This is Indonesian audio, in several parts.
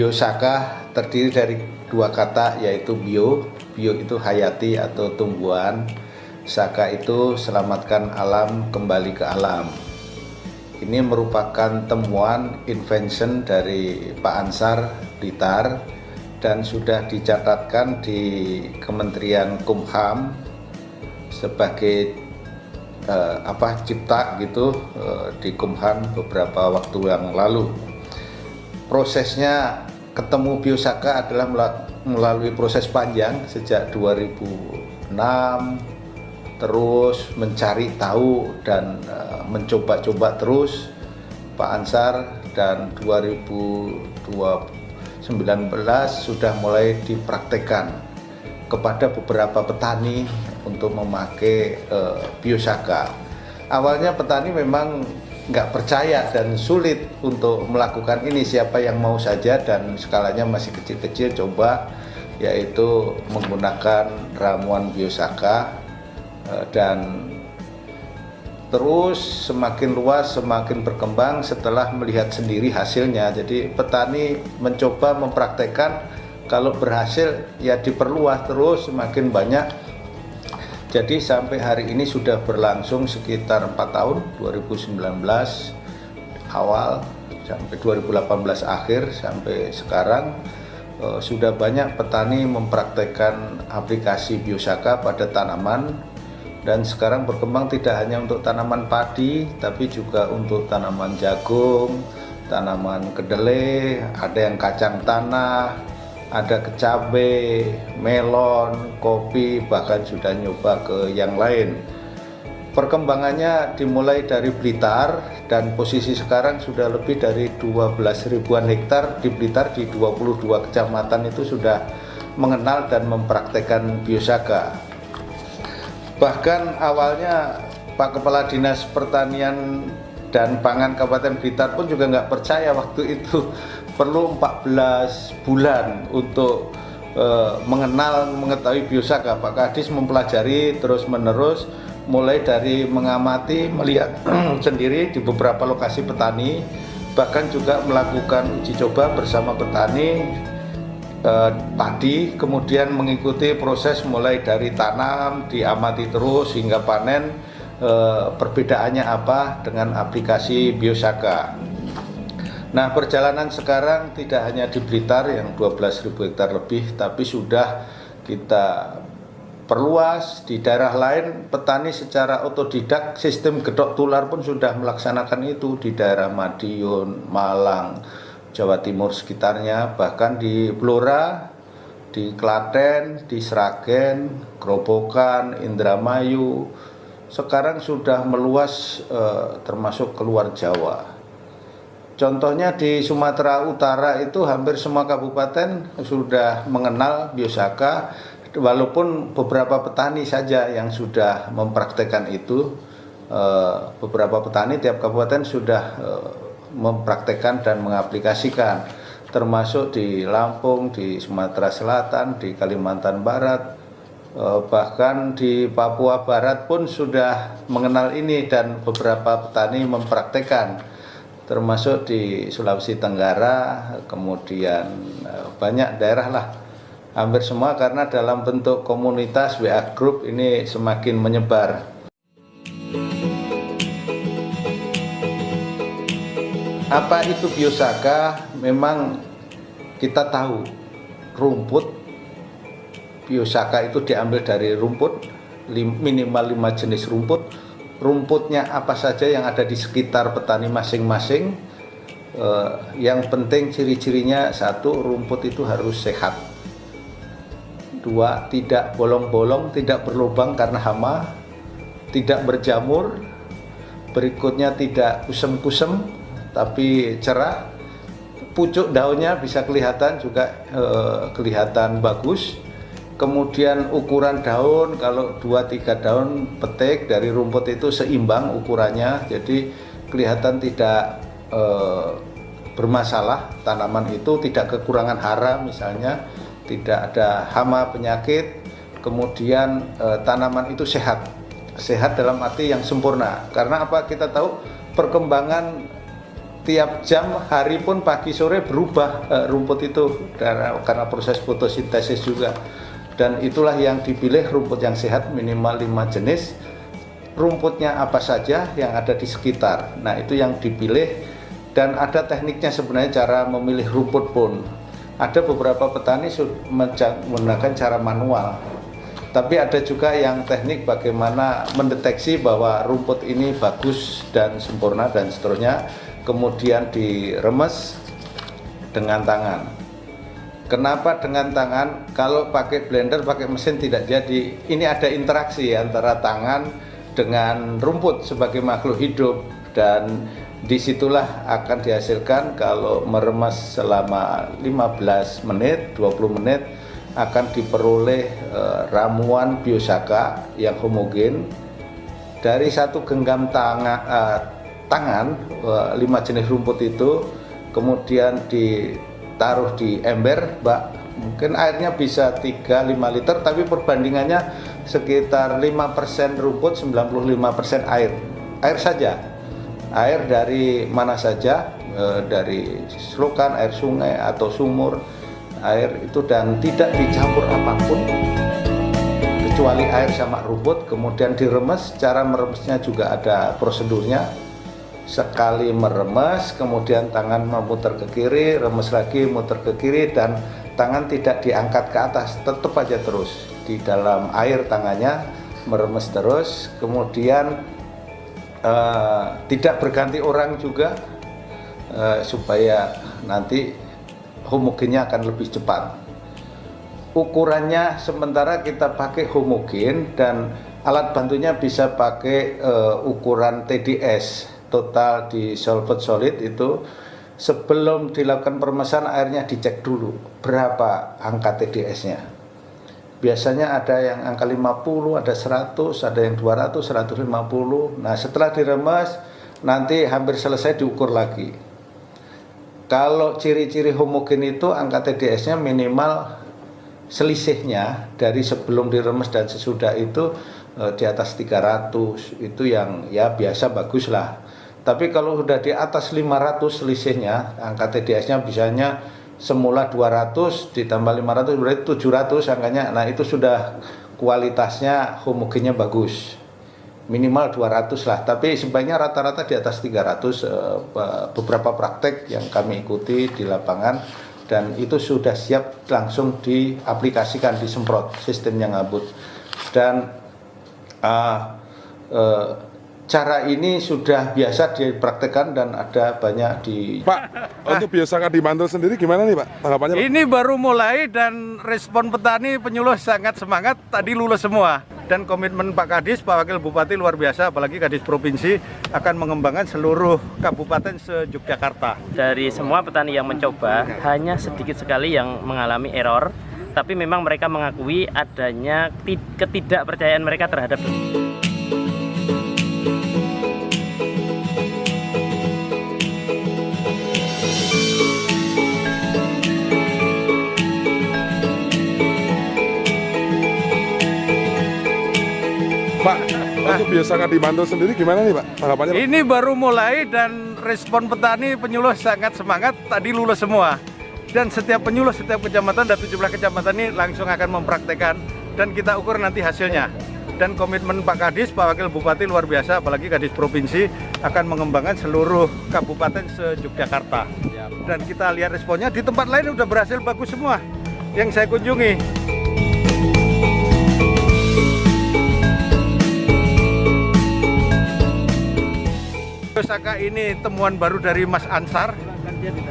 Biosaka terdiri dari dua kata, yaitu bio itu hayati atau tumbuhan, saka itu selamatkan alam kembali ke alam. Ini merupakan temuan invention dari Pak Ansar Blitar dan sudah dicatatkan di Kementerian Kumham sebagai cipta gitu di Kumham beberapa waktu yang lalu. Prosesnya ketemu Biosaka adalah melalui proses panjang sejak 2006, terus mencari tahu dan mencoba-coba terus Pak Ansar, dan 2019 sudah mulai dipraktekkan kepada beberapa petani untuk memakai Biosaka. Awalnya petani memang nggak percaya dan sulit untuk melakukan ini, siapa yang mau saja, dan skalanya masih kecil-kecil coba, yaitu menggunakan ramuan Biosaka, dan terus semakin luas, semakin berkembang setelah melihat sendiri hasilnya. Jadi petani mencoba mempraktekkan, kalau berhasil ya diperluas terus semakin banyak. Jadi sampai hari ini sudah berlangsung sekitar 4 tahun, 2019 awal sampai 2018 akhir sampai sekarang. Sudah banyak petani mempraktekkan aplikasi Biosaka pada tanaman, dan sekarang berkembang tidak hanya untuk tanaman padi tapi juga untuk tanaman jagung, tanaman kedelai, ada yang kacang tanah, ada cabai, melon, kopi, bahkan sudah nyoba ke yang lain. Perkembangannya dimulai dari Blitar, dan posisi sekarang sudah lebih dari 12 ribuan hektar di Blitar, di 22 kecamatan itu sudah mengenal dan mempraktekkan Biosaka. Bahkan awalnya Pak Kepala Dinas Pertanian dan Pangan Kabupaten Blitar pun juga nggak percaya waktu itu. Perlu 14 bulan untuk mengetahui Biosaka. Pak Kadis mempelajari terus menerus, mulai dari mengamati, melihat sendiri di beberapa lokasi petani, bahkan juga melakukan uji coba bersama petani padi, kemudian mengikuti proses mulai dari tanam, diamati terus hingga panen. Perbedaannya apa dengan aplikasi Biosaka? Nah, perjalanan sekarang tidak hanya di Blitar yang 12.000 hektar lebih, tapi sudah kita perluas di daerah lain. Petani secara otodidak, sistem gedok tular pun sudah melaksanakan itu di daerah Madiun, Malang, Jawa Timur sekitarnya, bahkan di Blora, di Klaten, di Sragen, Grobogan, Indramayu. Sekarang sudah meluas termasuk keluar Jawa. Contohnya di Sumatera Utara itu hampir semua kabupaten sudah mengenal Biosaka, walaupun beberapa petani saja yang sudah mempraktekkan itu. Beberapa petani tiap kabupaten sudah mempraktekkan dan mengaplikasikan, termasuk di Lampung, di Sumatera Selatan, di Kalimantan Barat, bahkan di Papua Barat pun sudah mengenal ini dan beberapa petani mempraktekkan, termasuk di Sulawesi Tenggara, kemudian banyak daerah lah, hampir semua, karena dalam bentuk komunitas WA Group ini semakin menyebar. Apa itu Biosaka? Memang kita tahu rumput Biosaka itu diambil dari rumput, minimal 5 jenis rumput. Rumputnya apa saja yang ada di sekitar petani masing-masing. Yang penting ciri-cirinya: 1, rumput itu harus sehat. 2, tidak bolong-bolong, tidak berlubang karena hama, tidak berjamur. Berikutnya tidak kusem-kusem tapi cerah. Pucuk daunnya bisa kelihatan juga, kelihatan bagus. Kemudian ukuran daun, kalau 2-3 daun petik dari rumput itu seimbang ukurannya, jadi kelihatan tidak bermasalah. Tanaman itu tidak kekurangan hara misalnya, tidak ada hama penyakit. Kemudian tanaman itu sehat dalam arti yang sempurna. Karena apa? Kita tahu perkembangan tiap jam, hari pun pagi sore berubah rumput itu karena proses fotosintesis juga. Dan itulah yang dipilih, rumput yang sehat minimal 5 jenis. Rumputnya apa saja yang ada di sekitar. Nah, itu yang dipilih, dan ada tekniknya sebenarnya cara memilih rumput pun. Ada beberapa petani menggunakan cara manual. Tapi ada juga yang teknik bagaimana mendeteksi bahwa rumput ini bagus dan sempurna dan seterusnya, kemudian diremes dengan tangan. Kenapa dengan tangan? Kalau pakai blender, pakai mesin tidak jadi. Ini ada interaksi antara tangan dengan rumput sebagai makhluk hidup, dan disitulah akan dihasilkan kalau meremas selama 15 menit, 20 menit, akan diperoleh ramuan biosaka yang homogen dari satu genggam tangan 5 jenis rumput itu, kemudian ditaruh di ember, Mbak. Mungkin airnya bisa 3-5 liter, tapi perbandingannya sekitar 5% rumput, 95% air. Air saja. Air dari mana saja, dari selokan, air sungai atau sumur, air itu, dan tidak dicampur apapun kecuali air sama rumput. Kemudian diremes. Cara meremesnya juga ada prosedurnya. Sekali meremes, kemudian tangan memutar ke kiri, remes lagi, muter ke kiri, dan tangan tidak diangkat ke atas, tetap aja terus di dalam air tangannya meremes terus. Kemudian tidak berganti orang juga, supaya nanti homogennya akan lebih cepat. Ukurannya sementara kita pakai homogen, dan alat bantunya bisa pakai ukuran TDS, total dissolved solid. Itu sebelum dilakukan peremesan, airnya dicek dulu berapa angka TDS-nya. Biasanya ada yang angka 50, ada 100, ada yang 200, 150. Nah, setelah diremes nanti hampir selesai diukur lagi. Kalau ciri-ciri homogen itu angka TDS-nya minimal, selisihnya dari sebelum diremes dan sesudah itu di atas 300. Itu yang ya biasa, bagus lah. Tapi kalau sudah di atas 500 selisihnya, angka TDS-nya bisanya semula 200 ditambah 500 berarti 700 angkanya. Nah, itu sudah kualitasnya homogennya bagus. Minimal 200 lah, tapi sebaiknya rata-rata di atas 300. Beberapa praktek yang kami ikuti di lapangan, dan itu sudah siap langsung diaplikasikan, disemprot, sistemnya ngabut. Dan cara ini sudah biasa dipraktekkan dan ada banyak di... Pak, untuk biosaka di Bantul sendiri gimana nih Pak tanggapannya? Pak? Ini baru mulai, dan respon petani penyuluh sangat semangat, tadi lulus semua. Dan komitmen Pak Kadis, Pak Wakil Bupati luar biasa, apalagi Kadis Provinsi akan mengembangkan seluruh kabupaten se-Yogyakarta. Dari semua petani yang mencoba, hanya sedikit sekali yang mengalami error, tapi memang mereka mengakui adanya ketidakpercayaan mereka terhadap Pak, untuk biosaka di Bantul sendiri gimana nih Pak tanggapannya? Pak? Ini baru mulai, dan respon petani penyuluh sangat semangat, tadi lulus semua. Dan setiap penyuluh, setiap kecamatan dan 17 kecamatan ini langsung akan mempraktekkan, dan kita ukur nanti hasilnya. Dan komitmen Pak Kadis, Pak Wakil Bupati luar biasa, apalagi Kadis Provinsi akan mengembangkan seluruh kabupaten se-Yogyakarta. Dan kita lihat responnya di tempat lain udah berhasil bagus semua yang saya kunjungi. Biosaka ini temuan baru dari Mas Ansar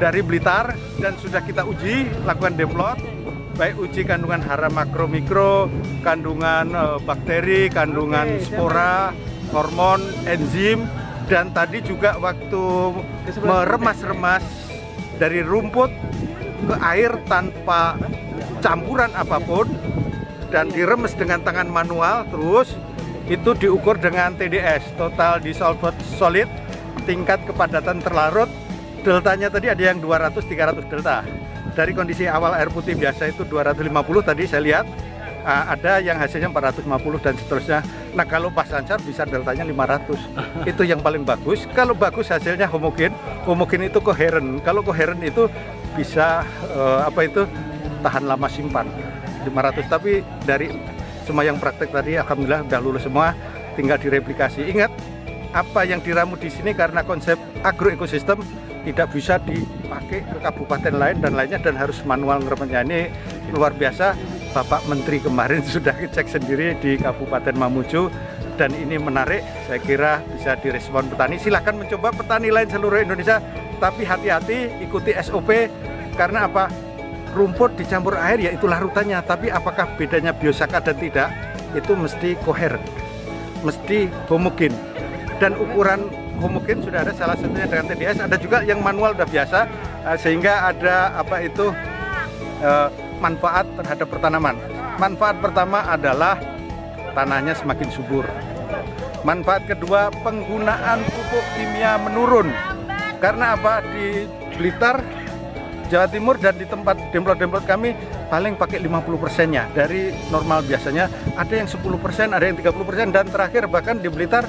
dari Blitar, dan sudah kita uji, lakukan demplot, baik uji kandungan hara makro mikro, kandungan bakteri, kandungan spora, hormon, enzim, dan tadi juga waktu meremas-remas dari rumput ke air tanpa campuran apapun dan diremes dengan tangan manual, terus itu diukur dengan TDS, total dissolved solid, tingkat kepadatan terlarut. Deltanya tadi ada yang 200-300 delta. Dari kondisi awal air putih biasa itu 250 tadi saya lihat, ada yang hasilnya 450 dan seterusnya. Nah kalau Mas Ansar bisa deltanya 500, itu yang paling bagus. Kalau bagus hasilnya homogen itu koheren. Kalau koheren itu bisa tahan lama simpan 500. Tapi dari semua yang praktek tadi alhamdulillah udah lulus semua, tinggal direplikasi. Ingat apa yang diramu di sini karena konsep agroekosistem tidak bisa dipakai ke kabupaten lain dan lainnya dan harus manual ngeremetnya. Ini luar biasa. Bapak Menteri kemarin sudah cek sendiri di Kabupaten Mamuju dan ini menarik. Saya kira bisa direspon petani. Silahkan mencoba petani lain seluruh Indonesia, tapi hati-hati ikuti SOP karena apa? Rumput dicampur air ya itu larutannya. Tapi apakah bedanya biosaka dan tidak? Itu mesti koheren, mesti homogen. Dan ukuran homogen sudah ada salah satunya dengan TDS, ada juga yang manual udah biasa, sehingga ada manfaat terhadap pertanaman. Manfaat pertama adalah tanahnya semakin subur. Manfaat kedua, penggunaan pupuk kimia menurun. Karena apa? Di Blitar, Jawa Timur dan di tempat demplot-demplot kami paling pakai 50%-nya dari normal biasanya. Ada yang 10%, ada yang 30%, dan terakhir bahkan di Blitar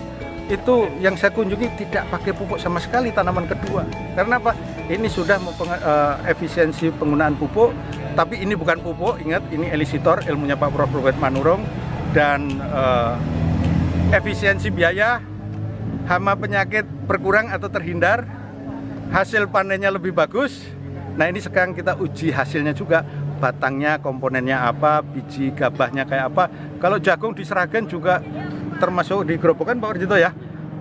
itu yang saya kunjungi tidak pakai pupuk sama sekali tanaman kedua. Karena apa? Ini sudah efisiensi penggunaan pupuk, tapi ini bukan pupuk, ingat ini elisitor, ilmunya Pak Prof. Robert Manurung, dan efisiensi biaya, hama penyakit berkurang atau terhindar, hasil panennya lebih bagus. Nah ini sekarang kita uji hasilnya juga, batangnya, komponennya apa, biji gabahnya kayak apa. Kalau jagung di Sragen juga termasuk di Grobogan Pak Warjito ya,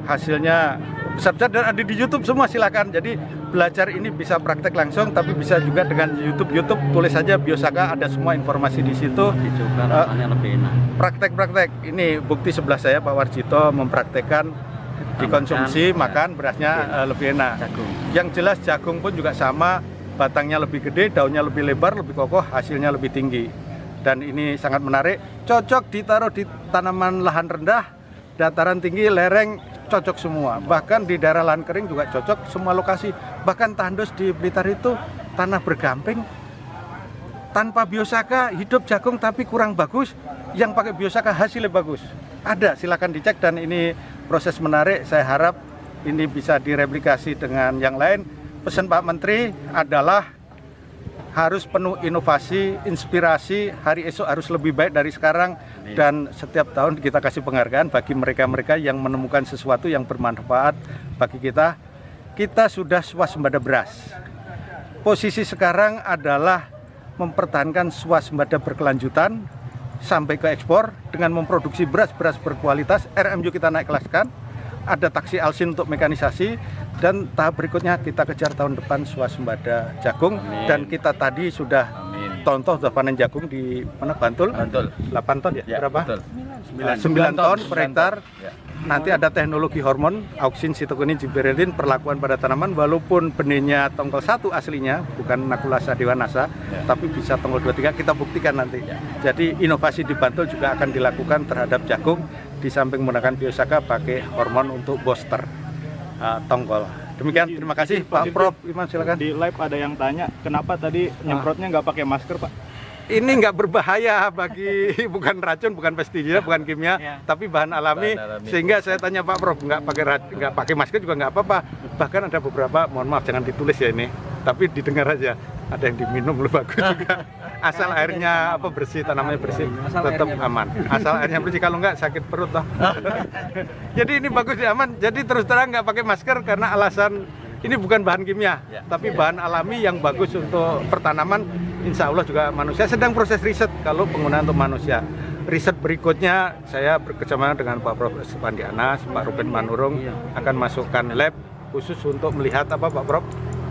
hasilnya besar-besar dan ada di YouTube semua, silakan. Jadi belajar ini bisa praktek langsung, tapi bisa juga dengan YouTube tulis saja biosaka, ada semua informasi di situ. Rasanya lebih enak. Praktek ini bukti sebelah saya Pak Warjito mempraktekkan dikonsumsi makan berasnya lebih enak. Jagung. Yang jelas jagung pun juga sama, batangnya lebih gede, daunnya lebih lebar, lebih kokoh, hasilnya lebih tinggi. Dan ini sangat menarik, cocok ditaruh di tanaman lahan rendah, dataran tinggi, lereng, cocok semua. Bahkan di daerah lahan kering juga cocok semua lokasi. Bahkan tandos di Blitar itu tanah bergamping, tanpa biosaka hidup jagung tapi kurang bagus. Yang pakai biosaka hasilnya bagus. Ada, silakan dicek, dan ini proses menarik. Saya harap ini bisa direplikasi dengan yang lain. Pesan Pak Menteri adalah harus penuh inovasi, inspirasi, hari esok harus lebih baik dari sekarang. Dan setiap tahun kita kasih penghargaan bagi mereka-mereka yang menemukan sesuatu yang bermanfaat bagi kita. Kita sudah swasembada beras. Posisi sekarang adalah mempertahankan swasembada berkelanjutan sampai ke ekspor dengan memproduksi beras-beras berkualitas. RMU kita naik kelaskan, ada taksi alsin untuk mekanisasi, dan tahap berikutnya kita kejar tahun depan swasembada jagung. Amin. Dan kita tadi sudah contoh sudah panen jagung di mana, Bantul? 8 ton ya? Berapa? 9 ton per hektar. Ya. Nanti ada teknologi hormon, auksin, sitokin, giberellin, perlakuan pada tanaman, walaupun benihnya tongkol 1 aslinya, bukan Nakulasa dewanasa, tapi bisa tongkol 2-3, kita buktikan nanti. Jadi inovasi di Bantul juga akan dilakukan terhadap jagung, di samping menggunakan biosaka pakai hormon untuk booster tongkol. Demikian, terima kasih Pak Prof. Iman, silakan. Di live ada yang tanya, kenapa tadi nyemprotnya nggak pakai masker, Pak? Ini nggak berbahaya bagi, bukan racun, bukan pestisida, bukan kimia, tapi bahan alami. Sehingga saya tanya Pak Prof, nggak pakai masker juga nggak apa-apa. Bahkan ada beberapa, mohon maaf jangan ditulis ya ini, tapi didengar aja. Ada yang diminum lebih bagus juga. Asal airnya bersih, tanamannya bersih, tetap aman. Asal airnya bersih, kalau nggak sakit perut toh. Jadi ini bagus ya, aman. Jadi terus terang nggak pakai masker karena alasan ini bukan bahan kimia, tapi bahan alami yang bagus untuk pertanaman. Insya Allah juga manusia sedang proses riset kalau penggunaan untuk manusia. Riset berikutnya saya bekerjasama dengan Pak Prof. Supandi Anas, Pak Ruben Manurung akan masukkan lab khusus untuk melihat apa Pak Prof?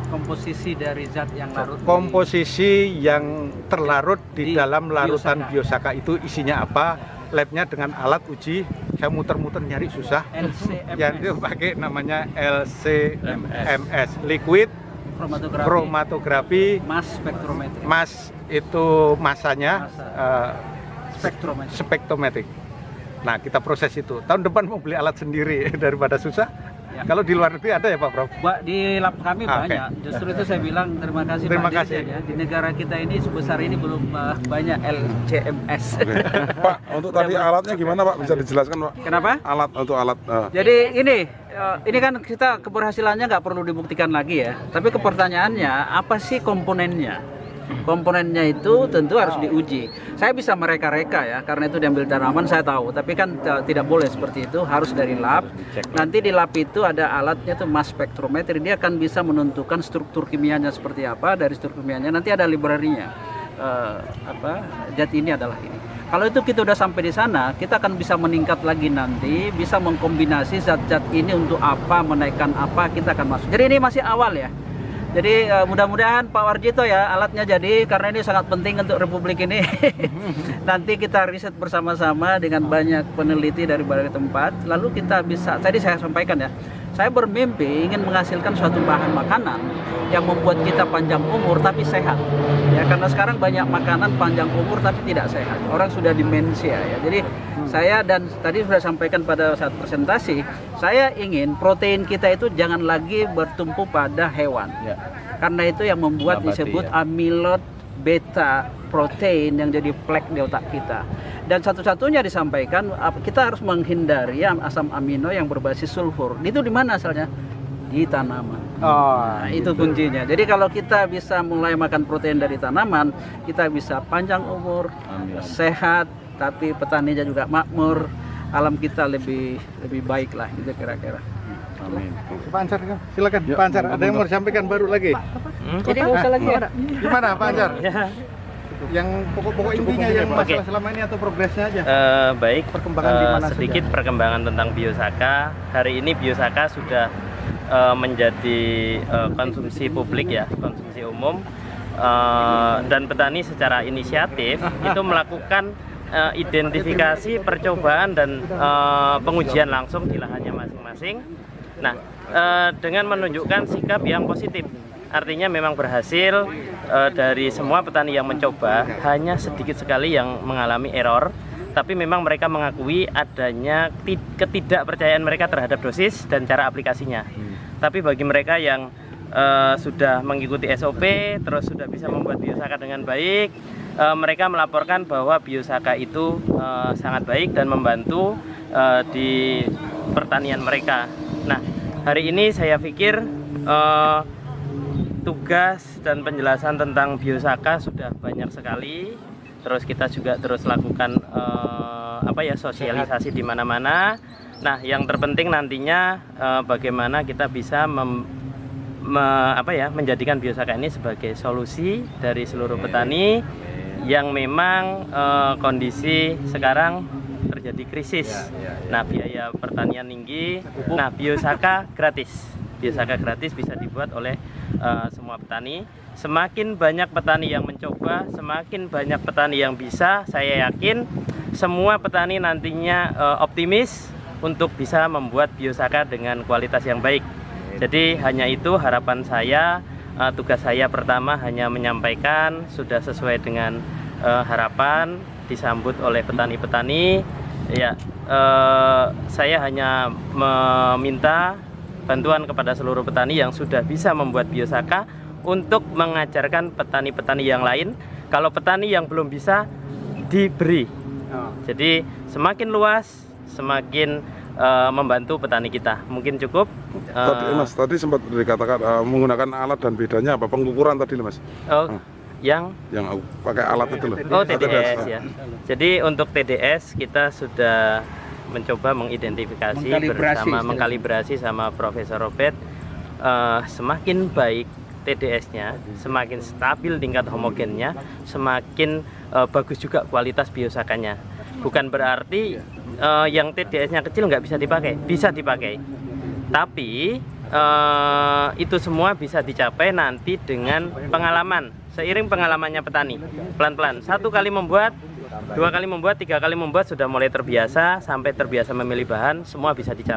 Komposisi dari zat yang larut. Komposisi yang terlarut di dalam larutan biosaka itu isinya apa? Labnya dengan alat uji, saya muter-muter nyari susah. LCMS. Yang itu pakai namanya LCMS, liquid chromatografi, mass spektrometri. Mass itu masanya, spektrometrik. Nah kita proses itu. Tahun depan mau beli alat sendiri daripada susah. Ya. Kalau di luar negeri ada ya Pak Prof? Di lab kami Oke. banyak. Justru itu saya bilang terima kasih Terima Pak kasih. Dirjen ya. Di negara kita ini sebesar ini belum banyak LCMS. Oke. Pak, untuk tadi alatnya gimana Pak? Bisa dijelaskan Pak? Kenapa? Alat untuk alat. Jadi ini kan kita keberhasilannya nggak perlu dibuktikan lagi ya. Tapi pertanyaannya apa sih komponennya? Komponennya itu tentu harus diuji. Saya bisa mereka-reka ya, karena itu diambil tanaman saya tahu. Tapi kan tidak boleh seperti itu, harus dari lab. Nanti di lab itu ada alatnya tuh mass spectrometry. Dia akan bisa menentukan struktur kimianya seperti apa. Dari struktur kimianya nanti ada library-nya. Zat ini adalah ini. Kalau itu kita udah sampai di sana, kita akan bisa meningkat lagi nanti, bisa mengkombinasi zat-zat ini untuk apa, menaikkan apa, kita akan masuk. Jadi ini masih awal ya. Jadi mudah-mudahan Pak Warjito ya alatnya jadi, karena ini sangat penting untuk Republik ini. Nanti kita riset bersama-sama dengan banyak peneliti dari berbagai tempat. Lalu kita bisa, tadi saya sampaikan ya, saya bermimpi ingin menghasilkan suatu bahan makanan yang membuat kita panjang umur tapi sehat. Ya, karena sekarang banyak makanan panjang umur tapi tidak sehat. Orang sudah demensia ya. Jadi saya dan tadi sudah sampaikan pada saat presentasi, saya ingin protein kita itu jangan lagi bertumpu pada hewan. Karena itu yang membuat disebut amyloid beta protein yang jadi plak di otak kita. Dan satu-satunya disampaikan kita harus menghindari asam amino yang berbasis sulfur. Itu di mana asalnya? Di tanaman. Nah, itu kuncinya. Jadi kalau kita bisa mulai makan protein dari tanaman, kita bisa panjang umur, sehat, tapi petaninya juga makmur, alam kita lebih baik lah, gitu kira-kira. Amin. Pak Ansar, silakan. Pak Ansar, ada yang mau disampaikan baru lagi? Jadi nggak usah lagi ya. Gimana Pak Ansar? Ya. Yang pokok-pokok intinya yang masalah selama ini atau progresnya aja? Baik, Perkembangan di mana sedikit saja? perkembangan tentang Biosaka. Hari ini Biosaka sudah menjadi konsumsi publik ya, konsumsi umum, dan petani secara inisiatif itu melakukan identifikasi, percobaan dan pengujian langsung di lahannya masing-masing. Nah, dengan menunjukkan sikap yang positif, artinya memang berhasil. Dari semua petani yang mencoba, hanya sedikit sekali yang mengalami error, tapi memang mereka mengakui adanya ketidakpercayaan mereka terhadap dosis dan cara aplikasinya. Tapi bagi mereka yang sudah mengikuti SOP, terus sudah bisa membuat Biosaka dengan baik, mereka melaporkan bahwa Biosaka itu sangat baik dan membantu di pertanian mereka. Nah, hari ini saya pikir tugas dan penjelasan tentang Biosaka sudah banyak sekali. Terus kita juga terus lakukan sosialisasi di mana-mana. Nah, yang terpenting nantinya bagaimana kita bisa menjadikan Biosaka ini sebagai solusi dari seluruh petani yang memang kondisi sekarang terjadi krisis. Nah, biaya pertanian tinggi. Nah, Biosaka gratis. Biosaka gratis bisa dibuat oleh semua petani. Semakin banyak petani yang mencoba, semakin banyak petani yang bisa, saya yakin semua petani nantinya optimis untuk bisa membuat Biosaka dengan kualitas yang baik. Jadi hanya itu harapan saya. Tugas saya pertama hanya menyampaikan, sudah sesuai dengan harapan, disambut oleh petani-petani. Ya, saya hanya meminta bantuan kepada seluruh petani yang sudah bisa membuat Biosaka untuk mengajarkan petani-petani yang lain. Kalau petani yang belum bisa, diberi. Jadi semakin luas, semakin membantu petani kita. Mungkin cukup. Tadi sempat dikatakan menggunakan alat dan bedanya apa? Pengukuran tadi Mas. Yang pakai alat itu loh. TDS ya. Jadi untuk TDS kita sudah mencoba mengidentifikasi mengkalibrasi sama Profesor Robert. Semakin baik TDS-nya, semakin stabil tingkat homogennya, semakin bagus juga kualitas Biosakanya. Bukan berarti yang TDS-nya kecil nggak bisa dipakai, bisa dipakai. Tapi itu semua bisa dicapai nanti dengan pengalaman, seiring pengalamannya petani. Pelan-pelan, 1 kali membuat, 2 kali membuat, 3 kali membuat, sudah mulai terbiasa, sampai terbiasa memilih bahan, semua bisa dicapai.